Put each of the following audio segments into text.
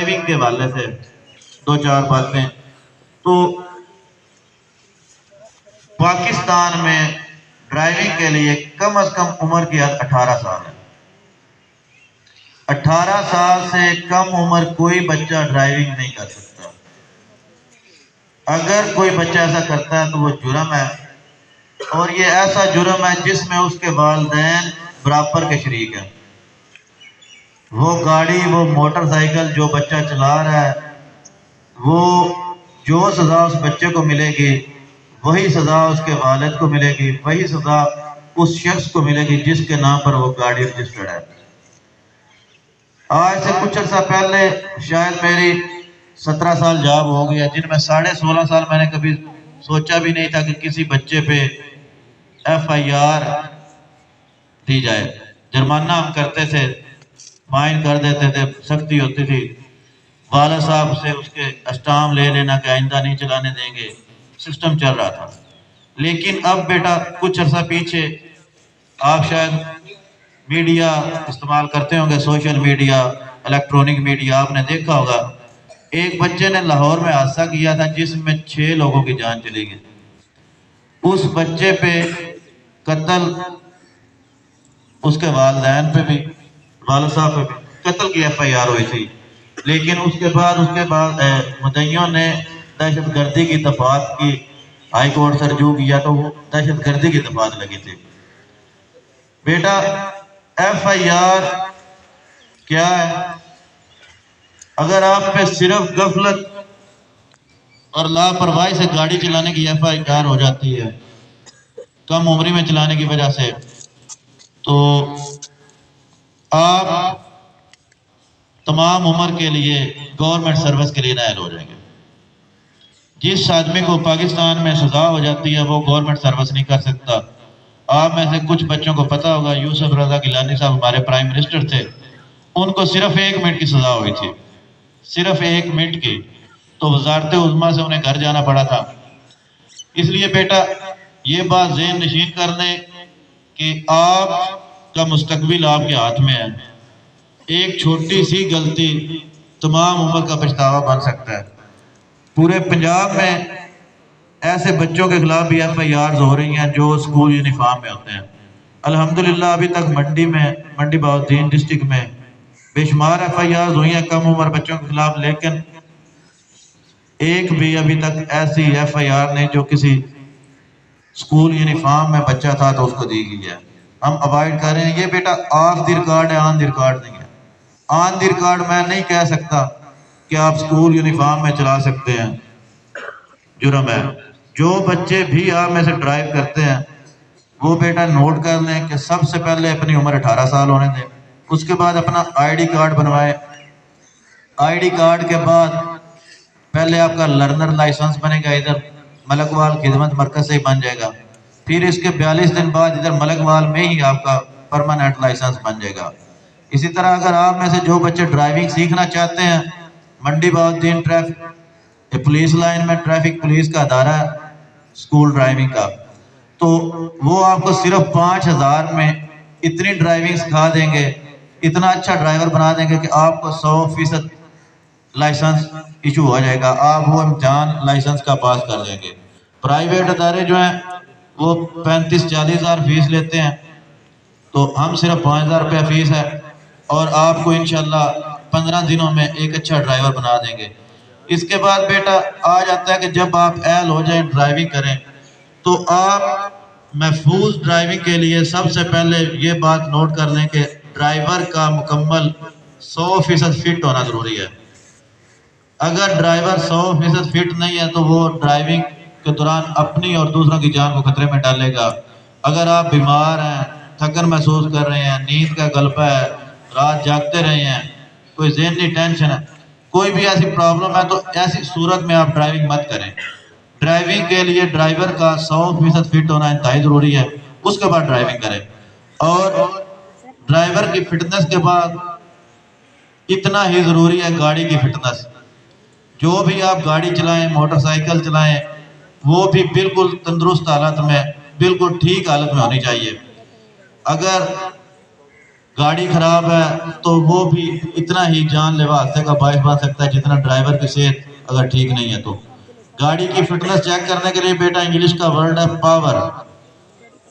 Driving کے حوالے سے دو چار باتیں. تو پاکستان میں ڈرائیونگ کے لیے کم از کم عمر کی حد 18 سال ہے. 18 سال سے کم عمر کوئی بچہ ڈرائیونگ نہیں کر سکتا. اگر کوئی بچہ ایسا کرتا ہے تو وہ جرم ہے، اور یہ ایسا جرم ہے جس میں اس کے والدین برابر کے شریک ہیں. وہ گاڑی، وہ موٹر سائیکل جو بچہ چلا رہا ہے، وہ جو سزا اس بچے کو ملے گی وہی سزا اس کے والد کو ملے گی، وہی سزا اس شخص کو ملے گی جس کے نام پر وہ گاڑی رجسٹرڈ ہے. آج سے کچھ عرصہ پہلے شاید میری 17 سال جاب ہو گیا، جن میں 16.5 سال میں نے کبھی سوچا بھی نہیں تھا کہ کسی بچے پہ FIR دی جائے. جرمانہ ہم کرتے تھے، فائن کر دیتے تھے، سختی ہوتی تھی، والد صاحب سے اس کے اسٹامپ لے لینا کہ آئندہ نہیں چلانے دیں گے، سسٹم چل رہا تھا. لیکن اب بیٹا کچھ عرصہ پیچھے آپ شاید میڈیا استعمال کرتے ہوں گے، سوشل میڈیا، الیکٹرونک میڈیا، آپ نے دیکھا ہوگا ایک بچے نے لاہور میں حادثہ کیا تھا جس میں 6 لوگوں کی جان چلی گئی. اس بچے پہ قتل، اس کے والدین پہ بھی، والد صاحب پہ بھی قتل کی FIR ہوئی تھی. لیکن اس کے بعد مدعیوں نے دہشت گردی کی دفعات کی، ہائی کورٹ سے رجوع کیا تو وہ دہشت گردی کی دفعات لگی تھی. بیٹا FIR کیا ہے؟ اگر آپ پہ صرف غفلت اور لاپرواہی سے گاڑی چلانے کی FIR ہو جاتی ہے، کم عمری میں چلانے کی وجہ سے، تو آپ تمام عمر کے لیے گورنمنٹ سروس کے لیے نائل ہو جائیں گے. جس آدمی کو پاکستان میں سزا ہو جاتی ہے وہ گورنمنٹ سروس نہیں کر سکتا. آپ میں سے کچھ بچوں کو پتا ہوگا، یوسف رضا گیلانی صاحب ہمارے پرائم منسٹر تھے، ان کو صرف 1 منٹ کی سزا ہوئی تھی، صرف 1 منٹ کی، تو وزارت عظمیٰ سے انہیں گھر جانا پڑا تھا. اس لیے بیٹا یہ بات ذہن نشین کر لیں کہ آپ کا مستقبل آپ کے ہاتھ میں ہے. ایک چھوٹی سی غلطی تمام عمر کا پچھتاوا بن سکتا ہے. پورے پنجاب میں ایسے بچوں کے خلاف بھی FIRs ہو رہی ہیں جو اسکول یونیفارم میں ہوتے ہیں. الحمدللہ ابھی تک منڈی بہاؤالدین ڈسٹرکٹ میں بے شمار FIRs ہوئی ہیں کم عمر بچوں کے خلاف، لیکن ایک بھی ابھی تک ایسی FIR نہیں جو کسی اسکول یونیفارم میں بچہ تھا تو اس کو دی گئی ہے. ہم اوائڈ کر رہے ہیں. یہ بیٹا آف دی ریکارڈ ہے، آن دی ریکارڈ نہیں ہے. آن دی ریکارڈ میں نہیں کہہ سکتا کہ آپ اسکول یونیفارم میں چلا سکتے ہیں، جرم ہے. جو بچے بھی آپ میں سے ڈرائیو کرتے ہیں وہ بیٹا نوٹ کر لیں کہ سب سے پہلے اپنی عمر 18 سال ہونے دیں، اس کے بعد اپنا ID کارڈ بنوائیں. ID کارڈ کے بعد پہلے آپ کا لرنر لائسنس بنے گا، ادھر ملک وال خدمت مرکز سے ہی بن جائے گا. پھر اس کے 42 دن بعد ادھر ملک وال میں ہی آپ کا پرماننٹ لائسنس بن جائے گا. اسی طرح اگر آپ میں سے جو بچے ڈرائیونگ سیکھنا چاہتے ہیں، منڈی بہاؤالدین پولیس لائن میں ٹریفک پولیس کا ادارہ ہے اسکول ڈرائیونگ کا، تو وہ آپ کو صرف 5,000 میں اتنی ڈرائیونگ سکھا دیں گے، اتنا اچھا ڈرائیور بنا دیں گے کہ آپ کو 100% لائسنس ایشو ہو جائے گا، آپ وہ امتحان لائسنس کا پاس کر دیں گے. پرائیویٹ ادارے جو ہیں وہ 35-40 ہزار فیس لیتے ہیں، تو ہم صرف 5,000 روپیہ فیس ہے، اور آپ کو انشاءاللہ 15 دنوں میں ایک اچھا ڈرائیور بنا دیں گے. اس کے بعد بیٹا آ جاتا ہے کہ جب آپ اہل ہو جائیں ڈرائیونگ کریں تو آپ محفوظ ڈرائیونگ کے لیے سب سے پہلے یہ بات نوٹ کر لیں کہ ڈرائیور کا مکمل 100% فٹ ہونا ضروری ہے. اگر ڈرائیور 100% فٹ نہیں ہے تو وہ ڈرائیونگ کے دوران اپنی اور دوسروں کی جان کو خطرے میں ڈالے گا. اگر آپ بیمار ہیں، تھکن محسوس کر رہے ہیں، نیند کا غلبہ ہے، رات جاگتے رہے ہیں، کوئی ذہنی ٹینشن ہے، کوئی بھی ایسی پرابلم ہے، تو ایسی صورت میں آپ ڈرائیونگ مت کریں. ڈرائیونگ کے لیے ڈرائیور کا 100% فٹ ہونا انتہائی ضروری ہے، اس کے بعد ڈرائیونگ کریں. اور ڈرائیور کی فٹنس کے بعد اتنا ہی ضروری ہے گاڑی کی فٹنس. جو بھی آپ گاڑی چلائیں، موٹر سائیکل چلائیں، وہ بھی بالکل تندرست حالت میں، بالکل ٹھیک حالت میں ہونی چاہیے. اگر گاڑی خراب ہے تو وہ بھی اتنا ہی جان لیوا حادثے کا باعث بن سکتا ہے جتنا ڈرائیور کی صحت اگر ٹھیک نہیں ہے تو۔ گاڑی کی فٹنس چیک کرنے کے لیے بیٹا انگلش کا ورڈ ہے پاور،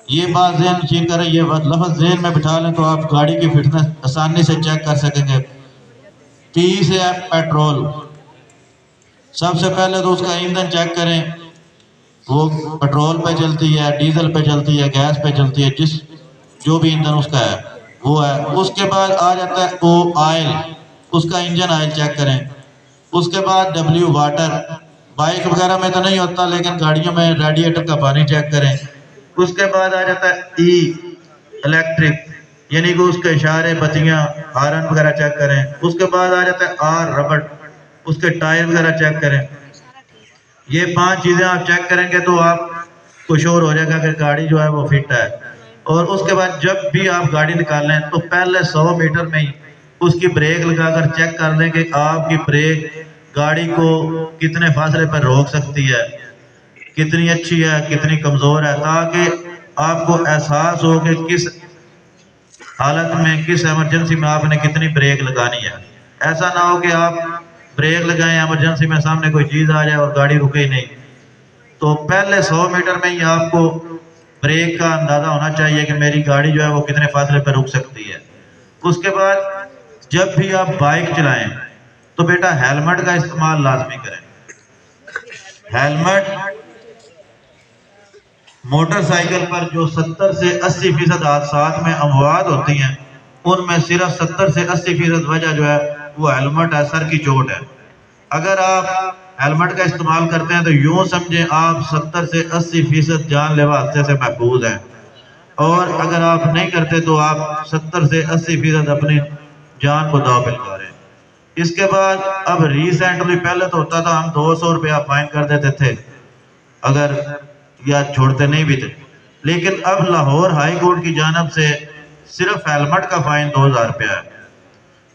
یہ بات ذہن نشین کریں، یہ لفظ ذہن میں بٹھا لیں تو آپ گاڑی کی فٹنس آسانی سے چیک کر سکیں گے۔ پی سے ہے پیٹرول، سب سے پہلے تو اس کا ایندھن چیک کریں، وہ پیٹرول پہ چلتی ہے، ڈیزل پہ چلتی ہے، گیس پہ چلتی ہے، جو بھی ایندھن اس کا ہے وہ ہے۔ اس کے بعد آ جاتا ہے او آئل، اس کا انجن آئل چیک کریں۔ اس کے بعد ڈبلیو واٹر، بائک وغیرہ میں تو نہیں ہوتا لیکن گاڑیوں میں ریڈیٹر کا پانی چیک کریں۔ اس کے بعد آ جاتا ہے ای الیکٹرک، یعنی کہ اس کے اشارے، بتیاں، ہارن وغیرہ چیک کریں۔ اس کے بعد آ جاتا ہے آر ربڑ، اس کے ٹائر وغیرہ چیک کریں۔ یہ 5 چیزیں آپ چیک کریں گے تو آپ کو شور ہو جائے گا کہ گاڑی جو ہے وہ فٹ ہے۔ اور اس کے بعد جب بھی آپ گاڑی نکالیں تو پہلے 100 میٹر میں ہی اس کی بریک لگا کر چیک کر لیں کہ آپ کی بریک گاڑی کو کتنے فاصلے پر روک سکتی ہے، کتنی اچھی ہے، کتنی کمزور ہے، تاکہ آپ کو احساس ہو کہ کس حالت میں، کس ایمرجنسی میں آپ نے کتنی بریک لگانی ہے۔ ایسا نہ ہو کہ آپ بریک لگائیں، ایمرجنسی میں سامنے کوئی چیز آ جائے اور گاڑی رکے ہی نہیں۔ تو پہلے 100 میٹر میں ہی آپ کو بریک کا اندازہ ہونا چاہیے کہ میری گاڑی جو ہے وہ کتنے فاصلے پہ رک سکتی ہے۔ اس کے بعد جب بھی آپ بائک چلائیں تو بیٹا ہیلمٹ کا استعمال لازمی کریں۔ ہیلمٹ موٹر سائیکل پر جو 70 سے 80% حادثات میں اموات ہوتی ہیں ان میں صرف 70 سے 80% وجہ جو ہے وہ ہیلمٹ ہے، سر کی چوٹ ہے۔ اگر آپ ہیلمٹ کا استعمال کرتے ہیں تو یوں سمجھیں آپ 70 سے 80% جان لیوا حادثے سے محفوظ ہیں، اور اگر آپ نہیں کرتے تو آپ 70 سے 80% اپنی جان کو داؤ پہ لگا رہے ہیں۔ اس کے بعد اب ریسنٹلی، پہلے تو ہوتا تھا ہم 200 روپیہ فائن کر دیتے تھے اگر یا چھوڑتے نہیں بھی تھے، لیکن اب لاہور ہائی کورٹ کی جانب سے صرف ہیلمٹ کا فائن 2000 روپیہ ہے۔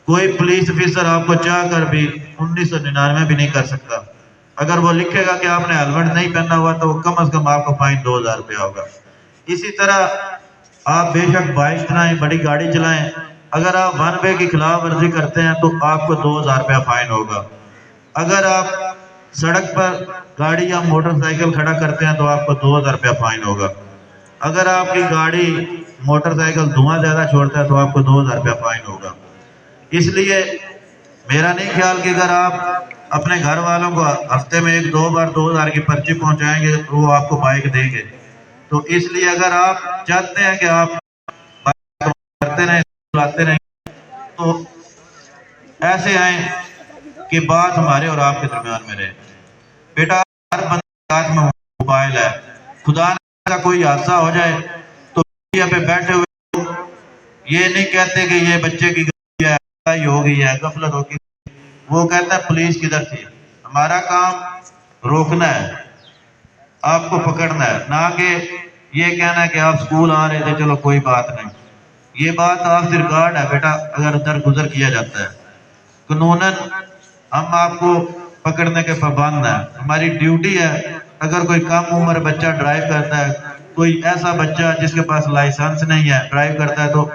کوئی پولیس افیسر آپ کو چاہ کر بھی 1999 بھی نہیں کر سکتا۔ اگر وہ لکھے گا کہ آپ نے ہیلمٹ نہیں پہنا ہوا تو کم از کم آپ کو فائن 2000 روپیہ ہوگا۔ اسی طرح آپ بے شک بائک چلائیں، بڑی گاڑی چلائیں، اگر آپ ون وے کی خلاف ورزی کرتے ہیں تو آپ کو 2000 روپیہ فائن ہوگا۔ اگر آپ سڑک پر گاڑی یا موٹر سائیکل کھڑا کرتے ہیں تو آپ کو 2000 روپیہ فائن ہوگا۔ اگر آپ کی گاڑی موٹر سائیکل دھواں زیادہ چھوڑتا ہے تو آپ کو 2000 روپیہ فائن ہوگا۔ اس لیے میرا نہیں خیال کہ اگر آپ اپنے گھر والوں کو ہفتے میں 1-2 بار 2000 کی پرچی پہنچائیں گے تو وہ آپ کو بائک دیں گے۔ تو اس لیے اگر آپ چاہتے ہیں کہ آپ بائک کرتے رہیں، چلاتے رہیں، تو ایسے آئیں کہ بات ہمارے اور آپ کے درمیان میں رہے۔ بیٹا ہر بندے کے ہاتھ میں موبائل ہے، خدا نہ کوئی حادثہ ہو جائے تو میڈیا پہ بیٹھے ہوئے یہ نہیں کہتے کہ یہ بچے کی غلطی ہے، لڑائی ہو گئی ہے، غفلت ہو گئی، وہ کہتا ہے پولیس کدھر تھی۔ ہمارا کام روکنا ہے، آپ کو پکڑنا ہے، نہ کہ یہ کہنا ہے کہ آپ سکول آ رہے تھے چلو کوئی بات نہیں۔ یہ بات آف دی ریکارڈ ہے بیٹا، اگر درگزر کیا جاتا ہے قانوناً ہم آپ کو پکڑنے کے پابند ہیں، ہماری ڈیوٹی ہے۔ اگر کوئی کم عمر بچہ ڈرائیو کرتا ہے، کوئی ایسا بچہ جس کے پاس لائسنس نہیں ہے ڈرائیو کرتا ہے، تو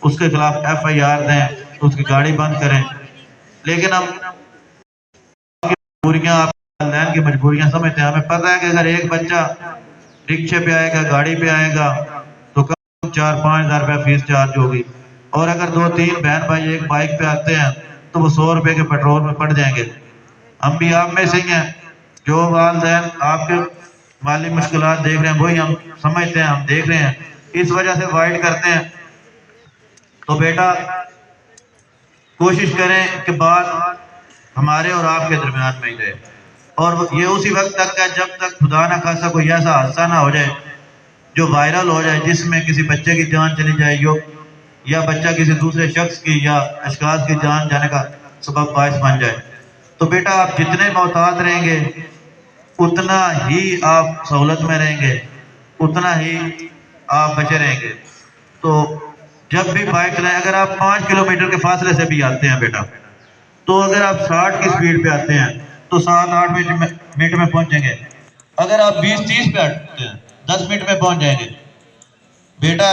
اس کے خلاف FIR دیں، اس کی گاڑی بند کریں۔ لیکن ہم مجبوریاں، آپ والدین کی مجبوریاں سمجھتے ہیں۔ ہمیں پتہ ہے کہ اگر ایک بچہ رکشے پہ آئے گا، گاڑی پہ آئے گا تو کم 4-5 ہزار روپیہ فیس چارج ہوگی، اور اگر 2-3 بہن بھائی ایک بائک پہ آتے ہیں تو وہ 100 روپے کے پیٹرول میں پڑ جائیں گے۔ ہم بھی آپ میں سے ہی ہیں، جو والدین آپ کے مالی مشکلات دیکھ رہے ہیں وہی ہم سمجھتے ہیں، ہم دیکھ رہے ہیں، اس وجہ سے وائٹ کرتے ہیں۔ تو بیٹا کوشش کریں کہ بات ہمارے اور آپ کے درمیان میں ہی رہے، اور یہ اسی وقت تک ہے جب تک خدا نہ خاصا کوئی ایسا حادثہ نہ ہو جائے جو وائرل ہو جائے، جس میں کسی بچے کی جان چلی جائے، یا بچہ کسی دوسرے شخص کی یا اشخاص کی جان جانے کا سبب باعث بن جائے۔ تو بیٹا آپ جتنے محتاط رہیں گے اتنا ہی آپ سہولت میں رہیں گے، اتنا ہی آپ بچے رہیں گے۔ تو جب بھی بائک چلائیں، اگر آپ 5 کلومیٹر کے فاصلے سے بھی آتے ہیں بیٹا، تو اگر آپ 60 کی سپیڈ پہ آتے ہیں تو 7-8 منٹ میں پہنچیں گے۔ اگر آپ 20-30 پہ آتے ہیں 10 منٹ میں پہنچ جائیں گے۔ بیٹا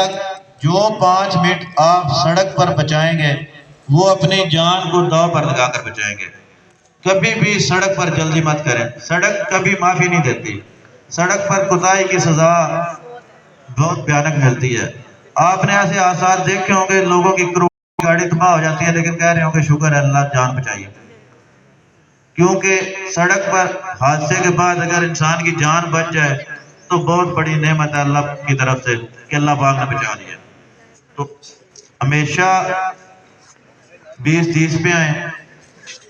جو 5 منٹ آپ سڑک پر بچائیں گے وہ اپنی جان کو داؤ پر لگا کر بچائیں گے۔ کبھی بھی سڑک پر جلدی مت کریں، سڑک کبھی معافی نہیں دیتی، سڑک پر کوتاہی کی سزا بہت بھیانک ملتی ہے۔ آپ نے ایسے آثار دیکھے ہوں گے، لوگوں کی کروڑوں گاڑی تباہ ہو جاتی ہے لیکن کہہ رہے ہوں گے شکر ہے اللہ جان بچائیے، کیونکہ سڑک پر حادثے کے بعد اگر انسان کی جان بچ جائے تو بہت بڑی نعمت ہے اللہ کی طرف سے کہ اللہ پاک نے بچا دیا۔ تو ہمیشہ 20-30 پہ آئیں،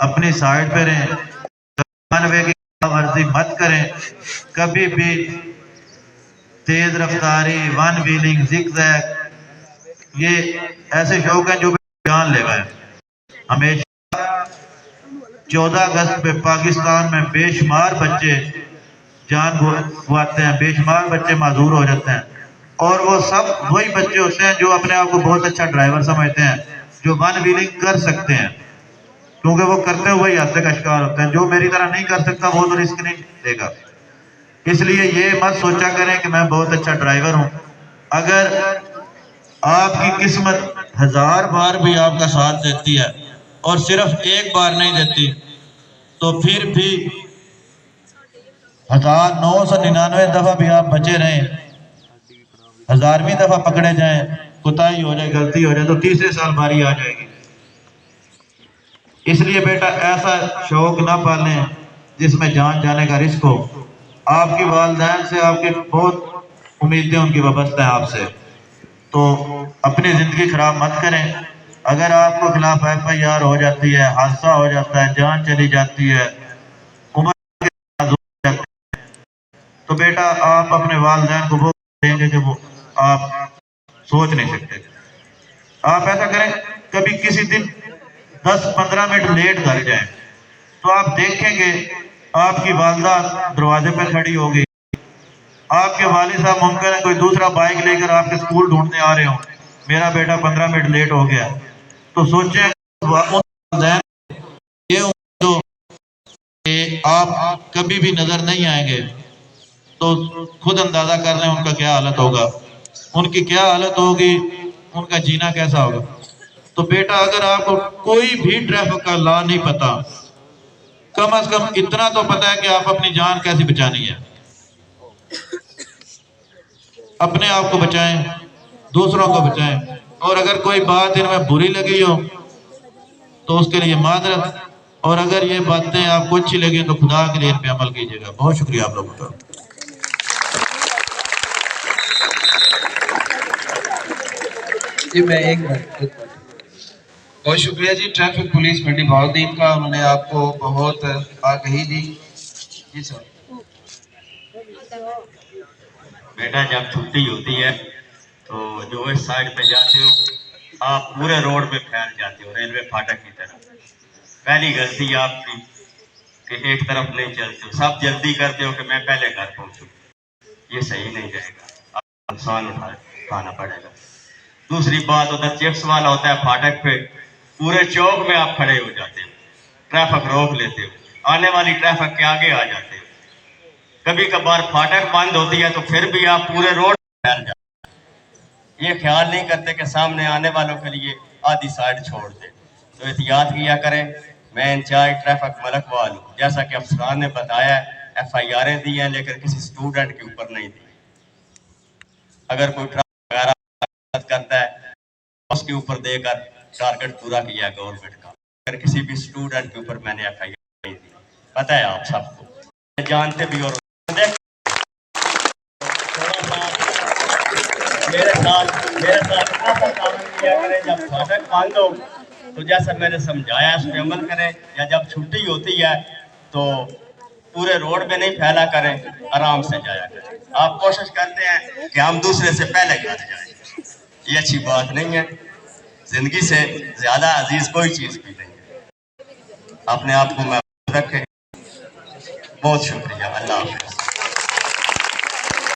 اپنی سائڈ پہ رہیں، وے کی ورزی مت کریں، کبھی بھی تیز رفتاری، ون ویلنگ، زگ زیگ، یہ ایسے شوق ہیں جو جان لے گئے۔ ہمیشہ 14 اگست پہ پاکستان میں بے شمار بچے جان گواتے ہیں، بے شمار بچے معذور ہو جاتے ہیں، اور وہ سب وہی بچے ہوتے ہیں جو اپنے آپ کو بہت اچھا ڈرائیور سمجھتے ہیں، جو ون ویلنگ کر سکتے ہیں، کیونکہ وہ کرتے ہوئے حادثے کا شکار ہوتے ہیں۔ جو میری طرح نہیں کر سکتا وہ تو رسک نہیں لے گا۔ اس لیے یہ مت سوچا کریں کہ میں بہت اچھا ڈرائیور ہوں۔ اگر آپ کی قسمت 1000 بار بھی آپ کا ساتھ دیتی ہے اور صرف ایک بار نہیں دیتی تو پھر بھی 1999 دفعہ بھی آپ بچے رہیں، 1000ویں دفعہ پکڑے جائیں، کوتاہی ہو جائے، غلطی ہو جائے تو تیسرے سال باری آ جائے گی۔ اس لیے بیٹا ایسا شوق نہ پالیں جس میں جان جانے کا رسک ہو۔ آپ کی والدین سے آپ کی بہت امیدیں ان کی وابستہ ہیں آپ سے، تو اپنی زندگی خراب مت کریں۔ اگر آپ کو خلاف FIR ہو جاتی ہے، حادثہ ہو جاتا ہے، جان چلی جاتی ہے، عمر کے معذور ہو جاتے ہیں، تو بیٹا آپ اپنے والدین کو وہ دیں گے کہ وہ آپ سوچ نہیں سکتے۔ آپ ایسا کریں، کبھی کسی دن 10-15 منٹ لیٹ گھر جائیں تو آپ دیکھیں گے آپ کی والدہ دروازے پہ کھڑی ہوگی، آپ کے والد صاحب ممکن ہے کوئی دوسرا بائک لے کر آپ کے سکول ڈھونڈنے آ رہے ہوں، میرا بیٹا 15 منٹ لیٹ ہو گیا، تو سوچیں والدین یہ جو کہ آپ کبھی بھی نظر نہیں آئیں گے تو خود اندازہ کر لیں ان کا کیا حالت ہوگا، ان کی کیا حالت ہوگی، ان کا جینا کیسا ہوگا۔ تو بیٹا اگر آپ کو کوئی بھی ٹریفک کا لا نہیں پتا، کم از کم اتنا تو پتا ہے کہ آپ اپنی جان کیسی بچانی ہے۔ اپنے آپ کو بچائیں، دوسروں کو بچائیں، اور اگر کوئی بات ان میں بری لگی ہو تو اس کے لیے معذرت، اور اگر یہ باتیں آپ کو اچھی لگی تو خدا کے لیے ان پہ عمل کیجیے گا۔ بہت شکریہ آپ لوگوں کا۔ جی میں ایک منٹ بہت شکریہ جی ٹریفک پولیس منڈی بہاؤالدین کا، انہوں نے آپ کو بہت آگہی دی۔ جی سر بیٹا جب چھٹی ہوتی ہے تو جو اس سائڈ پہ جاتے ہو آپ پورے روڈ پہ پھیل جاتے ہو ریلوے پھاٹک کی طرف۔ پہلی غلطی آپ کی کہ ایک طرف نہیں چلتے ہو، سب جلدی کرتے ہو کہ میں پہلے گھر پہنچوں، یہ صحیح نہیں رہے گا، آپ کو نقصان اٹھانا پڑے گا۔ دوسری بات ادھر چپس والا ہوتا ہے پھاٹک پہ، پورے چوک میں آپ کھڑے ہو جاتے ہو، ٹریفک روک لیتے ہو، آنے والی ٹریفک کے آگے آ جاتے ہو۔ کبھی کبھار پھاٹک بند ہوتی ہے تو پھر بھی آپ پورے روڈ پھیل جاتے ہیں، یہ خیال نہیں کرتے کہ سامنے آنے والوں کے لیے آدھی سائڈ چھوڑ دیں۔ تو احتیاط کیا کریں۔ میں انچارج ٹریفک ملک وال ہوں، جیسا کہ افسران نے بتایا ہے FIRیں دی ہیں لیکن کسی اسٹوڈنٹ کے اوپر نہیں دی۔ اگر کوئی ٹریفک وغیرہ کرتا ہے اس کے اوپر دے کر ٹارگٹ پورا کیا ہے گورنمنٹ کا، اگر کسی بھی اسٹوڈنٹ کے اوپر میں نے FIR نہیں دی، پتہ ہے آپ سب کو جانتے بھی، اور میرے ساتھ ایسا کام کیا کریں جب پھاٹک بند ہو تو جیسا میں نے سمجھایا اس پہ عمل کریں، یا جب چھٹی ہوتی ہے تو پورے روڈ میں نہیں پھیلا کریں، آرام سے جایا کریں۔ آپ کوشش کرتے ہیں کہ ہم دوسرے سے پہلے گھر جائیں، یہ اچھی بات نہیں ہے، زندگی سے زیادہ عزیز کوئی چیز بھی نہیں ہے۔ اپنے آپ کو محفوظ رکھیں۔ بہت شکریہ، اللہ حافظ۔